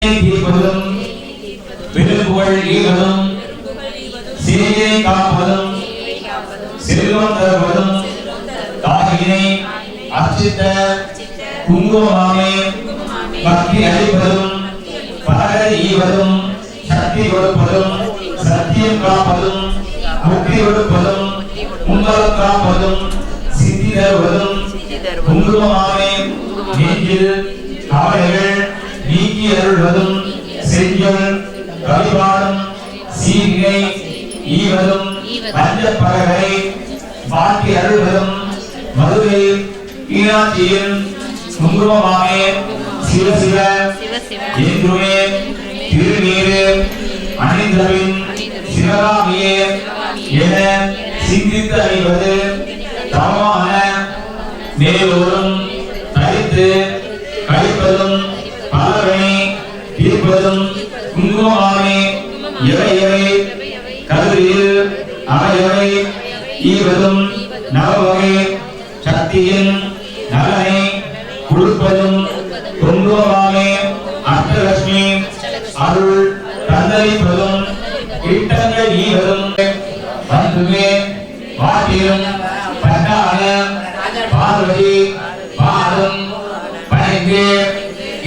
தீர்ப்பதும் பெரும்புகழ் ஈவதும் சேயை காப்பதும் செல்வம் தருவதும் தாயினை அர்ச்சித்த குங்குமமாமே பக்தி அளிப்பதும் பலரை ஈவதும் சக்தி கொடுப்பதும் சத்தியம் காப்பதும் முக்தி கொடுப்பதும் உங்கலம் காப்பதும் சித்தி தருவதும் குங்குமமாமே நெஞ்சில் கவலைகள் நீக்கி அருள்வதும் செஞ்சொல் கவிபாடும் சீர்கை ஈவதும் பஞ்சப்பறவை மாற்றி அருள்வதும் மதுரை மீனாட்சியில் குங்குமமாமே சிவ சிவ என்றுமே திருநீரு அணிந்தபின் சிவகாமியே என சிந்தித்து அறிவது தவமான மேலோரும் தரித்து கழிப்பதும் பலரை தீர்ப்பதும் குங்குமமாமே எவை எவை கருவில் அவையவை ஈவதும் நவவகை சக்தியின் நலனை கொடுப்பதும் குங்குமமாமே அஷ்டலட்சுமி அருள் தந்தளிப்பதும் இட்டங்கள் ஈவதும் பந்துமே வாட்டிலும் பட்டான பார்வதி பாதம் பணிந்து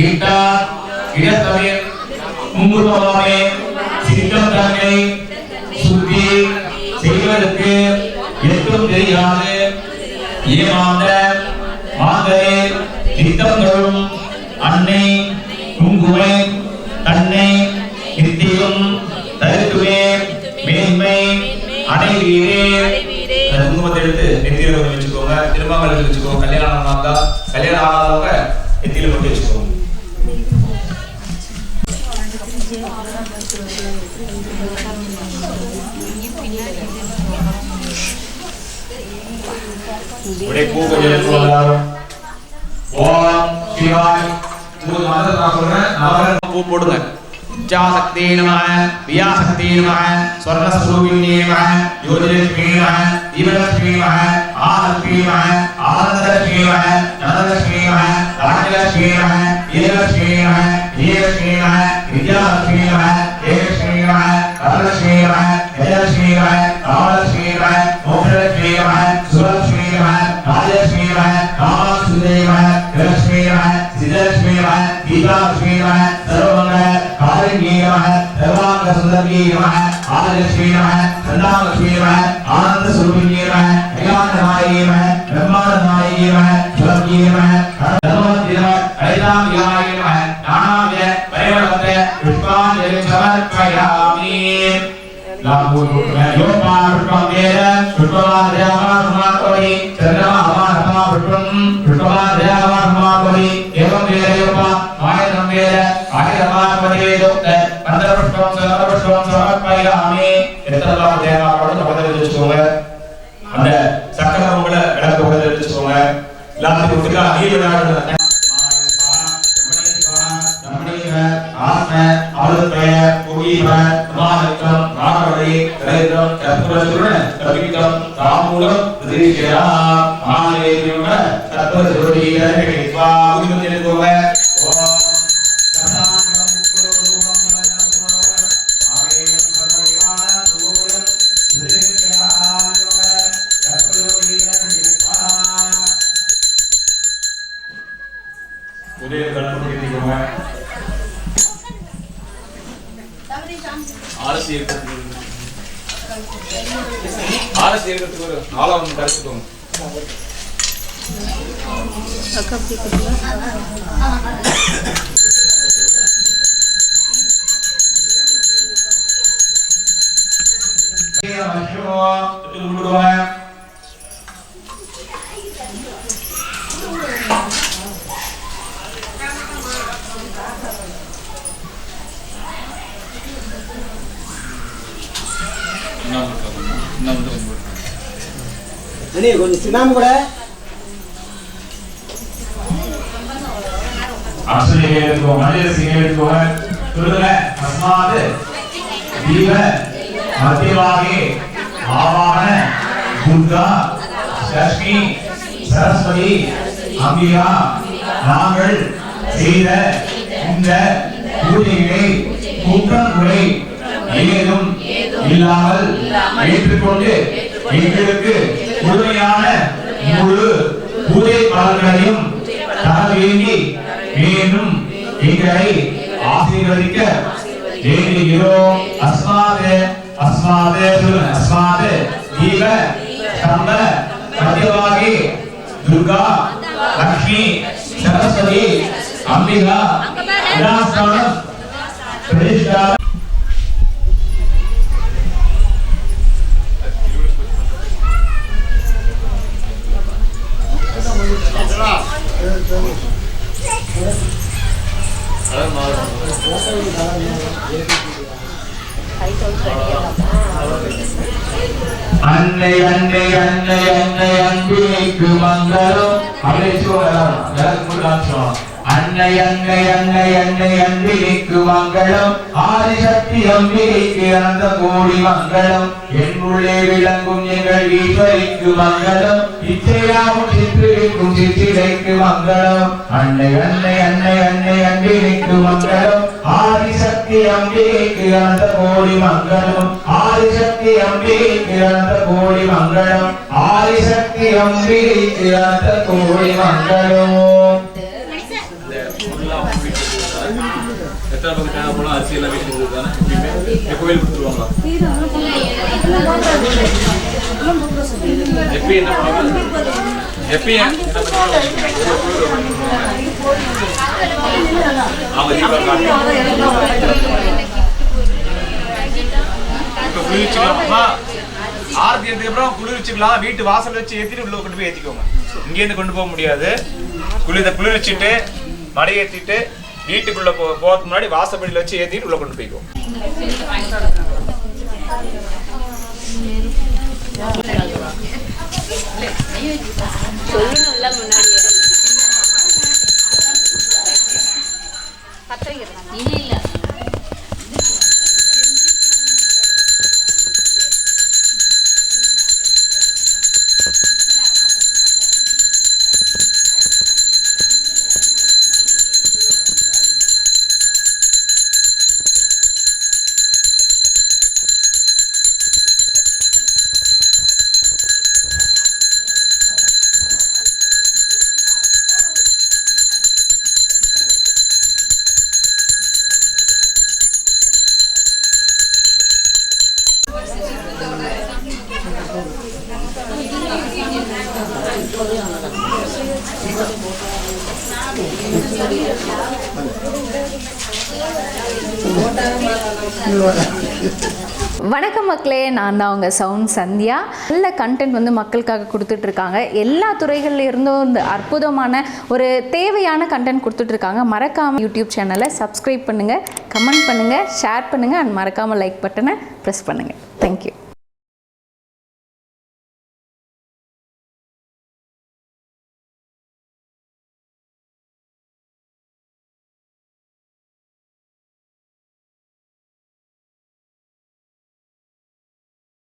இட்டார் இடத்தமிழ் குங்குமமாமே சித்தம் தன்னை சுத்தி செய்வதற்கு எட்டும் தெரியாது ஏமாந்த மாந்தரே நித்தங்களும் அன்னை குங்குமை தன்னை நித்தியும் தருத்துவே மேன்மை அடைவீரே. குங்குமத்தை எடுத்து நெத்தியில வச்சுக்கோங்க, திருமணம் வச்சுக்கோங்க. கல்யாணம் ஆனதா கல்யாணம் ஆகாதவங்க நெத்தியில போட்டு வச்சுக்கோங்க. ஒரே பூஜை எல்லாரும் ஓம் சிவாய் மூணு மாதம் நான் சொல்றேன். நவரத்ன பூ போடுங்க. இச்சாசக்தி நமः, பியாசக்தி நமः, ஸ்வர்ணஸ்வரூபிணி நமः, யோதிலக்ஷ்மி நமः, தீபலக்ஷ்மி நமः, ஆலக்ஷ்மி நமः, ஆனந்தலக்ஷ்மி நமः, தனலக்ஷ்மி நமः, ராஜலக்ஷ்மி நமः, வீரலக்ஷ்மி நமः, ஜெயலக்ஷ்மி நமः, வித்யாலக்ஷ்மி நமः, ஜெயலக்ஷ்மி நமः, வரலக்ஷ்மி நமः, ஜெயலக்ஷ்மி நமः, ராமலக்ஷ்மி நமः, மோக்ஷலக்ஷ்மி நமः, சுரலக்ஷ்மி நமः, ராஜலக்ஷ்மி நமः, காமாட்சி நமः, லக்ஷ்மி நமः, சித்தலக்ஷ்மி நமः, கீதாலக்ஷ்மி நமः, சர்வமங்கள காரிணி நமः, சர்வாங்க சுந்தரி நமः, ஆதிலக்ஷ்மி நமः, சந்தாலக்ஷ்மி நமः, ஆனந்த ஸ்வரூபிணி நமः, ஏகாந்தநாயகி நமः, பிரம்மாண்டநாயகி நமः, சுரங்கி நமः, தர்மவதி நமः, ஐதாமியாய நமः, நானாவித பரிமளவத்ர புஷ்பாஞ்சலி சமர்ப்பயாமி. யோபான் புஷ்பம் வேத புஷ்பவான் தேவான் சமாத்வதி சந்திரமாவான் சமா புஷ்பம் புஷ்பவான் தேவான் சமாத்வதி ஏவம் வேத யோபான் ஆயுதம் வேத ஆயுதமாத்வதி வேதோக்த பந்தர புஷ்பம் சதர புஷ்பம் சமர்ப்பயாமி. எத்தனை தேவாரோட பக்கத்தில் வச்சுக்கோங்க. அந்த சக்கர உங்களை விளக்க பக்கத்தில் வச்சுக்கோங்க. எல்லாத்தையும் கொடுத்துக்கா நீ விளையாடுறது ஆத்ம அவளுடைய புகீம சமாஹிதம் ராகவதி தரித்ரம் சத்வசுர கவிதம் தாமூலம் திரிஜயா மாலேயும சத்வசுரீயரே விஸ்வா உதிமதிலோக ஓம் சதானம் குருதுவம் நமனமோ ஆவேயம் சர்வயானம் சூயம் திரிஜயாயோக சத்வசுரீயரே விஸ்வா உதய கணபதியோக ஆரசி இருக்கிறதுக்கு ஒரு நாளா வந்து கரைச்சிக்கோங்க. கொஞ்சம் சின்னாம கூட அக்ஷரேயத்துவ மனிதசியத்துவ துருல அஸ்மாத் தீவ மத்தியவாகே ஆவாகன துர்கா லட்சுமி சரஸ்வதி அம்பிகா நாங்கள் செய்த இந்த பூஜை குற்றமுறை ஏதும் இல்லாமல் ஏற்றுக்கொண்டு எங்களுக்கு முழுமையான முழு பூஜை பலன்களையும் தர வேண்டி மேலும் எங்களை ஆசீர்வதிக்க வேண்டுகிறோம். அஸ்மாதே தீப ஸ்தம்ப சத்யவாகி துர்கா லக்ஷ்மி சரஸ்வதி அம்பிகா விநாசனம் பிரதிஷ்டா அன்னை அன்னை அன்னை அன்னை அன்பிக்கு மங்களம். அன்னை அன்னை அன்னை அன்னை அன்பிக்கு மங்களம். ஆதிசக்தி அம்பிகைக்கு அனந்த கோடி மங்களம். என்னுள்ளே விளங்கும் எங்கள் ஈஸ்வரிக்கு மங்களம். இச்சையாவும் சிற்றிருக்கும் சிற்றிலைக்கு மங்களம். அன்னை அன்னை அன்னை அன்னை அன்பிற்கு மங்களம். ஆதிசக்தி அம்பிகைக்கு அனந்த கோடி மங்களம். ஆதிசக்தி அம்பிகைக்கு அனந்த கோடி மங்களம். ஆதிசக்தி அம்பிகைக்கு அனந்த கோடி மங்களம். எத்தனை பக்கம் தேவை போல அரிசி எல்லாம் வீட்டுக்கு கொடுத்தானே கோயில் கொடுத்துருவாங்களா? எப்பயும் என்ன பண்ணுவாங்க? எப்பயும் ஆரத்தி ஏற்றதுக்கு அப்புறம் குளிர்ச்சிக்கலாம். வீட்டு வாசல் வச்சு ஏற்றிட்டு உள்ள கொண்டு போய் ஏற்றிக்கோங்க. இங்கேருந்து கொண்டு போக முடியாது. குளிர் வச்சுட்டு மடை ஏற்றிட்டு வீட்டுக்குள்ள போகிறதுக்கு முன்னாடி வாசப்படியில் வச்சு ஏற்றிட்டு உள்ள கொண்டு போய்க்குவோம். வணக்கம் மக்களே, நான் தான் உங்கள் சவுண்ட் சந்தியா. நல்ல கண்டென்ட் வந்து மக்களுக்காக கொடுத்துட்ருக்காங்க. எல்லா துறைகளில் இருந்தும் இந்த அற்புதமான ஒரு தேவையான கண்டென்ட் கொடுத்துட்ருக்காங்க. மறக்காமல் யூடியூப் சேனலை சப்ஸ்கிரைப் பண்ணுங்கள், கமெண்ட் பண்ணுங்கள், ஷேர் பண்ணுங்கள் அண்ட் மறக்காமல் லைக் பட்டனை ப்ரெஸ் பண்ணுங்கள். தேங்க்யூ.